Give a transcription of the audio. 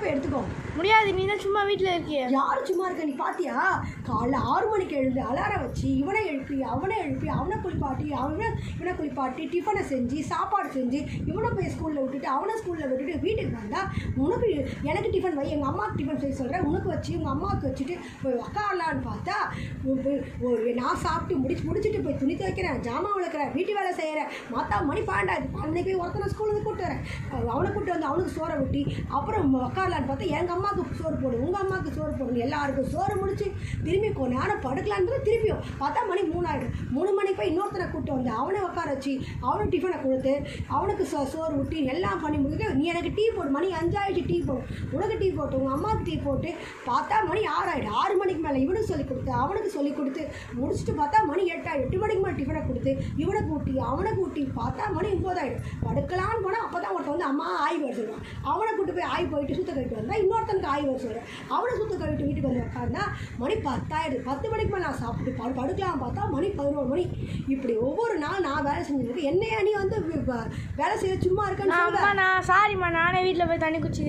போய் எடுத்துக்கோ. முடியாது, நீ தான் சும்மா வீட்டில் இருக்கிய. யார் சும்மா இருக்க? நீ பார்த்தியா? காலைல 6 மணிக்கு எழுந்து அலாரம் வச்சு இவனை எழுப்பி அவனை குளிப்பாட்டி இவனை குளிப்பாட்டி டிஃபனை செஞ்சு சாப்பாடு செஞ்சு இவனை போய் ஸ்கூலில் விட்டுட்டு அவனை ஸ்கூலில் விட்டுட்டு வீட்டுக்கு வந்தால் உனக்கு எனக்கு டிஃபன் வை, எங்கள் அம்மாவுக்கு டிஃபன் செய்ய சொல்கிறேன், உனக்கு வச்சு உங்கள் அம்மாவுக்கு வச்சுட்டு போய் உக்காரலான்னு பார்த்தா நான் சாப்பிட்டு முடிச்சுட்டு போய் துணி துவைக்கிறேன், ஜாமான் விளக்குறேன், வீட்டு வேலை செய்கிறேன். மற்ற மணி 12 அன்னைக்கு போய் ஒருத்தனை ஸ்கூலுக்கு கூப்பிட்டு வரேன், அவனை கூப்பிட்டு வந்து அவனுக்கு சோறை ஊட்டி அப்புறம் உக்காரலான்னு பார்த்தா எங்கள் அம்மாவுக்கு சோறு போடும், உங்கள் அம்மாவுக்கு சோறு போடணும், எல்லாருக்கும் சோறு முடிச்சு திரும்பி நேரம் படுக்கலான்றது திருப்பியும் பார்த்தா மணி 3 ஆகிடும். 3 மணிக்கு போய் இன்னொருத்தனை கூப்பிட்டு வந்து அவனை உட்கார வச்சு அவனுக்கு டிஃபனை கொடுத்து அவனுக்கு சோறு ஊட்டி எல்லாம் பண்ணி முடிச்சுட்டு நீ எனக்கு டீ போடு, மணி 5 ஆகிடுச்சு, டீ போடும், உனக்கு டீ போட்டு உங்கள் அம்மாவுக்கு டீ போட்டு பார்த்தா மணி 6 ஆகிடும். 6 மணிக்கு மேலே இவனுக்கு சொல்லிக் கொடுத்து அவனுக்கு சொல்லிக் கொடுத்து முடிச்சுட்டு பார்த்தா மணி 8 ஆகிடும். 8 மணிக்கு மேலே டிஃபனை கொடுத்து இவனுக்கு ஊட்டி அவனுக்கு ஊட்டி பார்த்தா மணி 9 ஆகிடும். படுக்கலான்னு போனால் அப்போ தான் ஒருத்தன் வந்து அம்மா ஆய் வர சொல்லுவான், அவனை கூட்டு போய் ஆய் போயிட்டு சுத்த கழிட்டு வந்தால் இன்னொருத்தனுக்கு ஆய் வர சொல்கிறேன், அவனை சுத்த கழிட்டு வீட்டுக்கு வந்து உட்காந்தா மணி 10 ஆகிடுது. 10 மணிக்கு மேலே நான் சாப்பிட்டு படுக்கலாம் பார்த்தா மணி 11 மணி. இப்படி ஒவ்வொரு நாள் நான் வேலை செஞ்சுருக்கேன். என்னையா நீ வந்து வேலை செய்ய சும்மா இருக்கேன்னு சாரிம்மா, நானே வீட்டில் போய் தண்ணி குடிச்சிக்கிறேன்.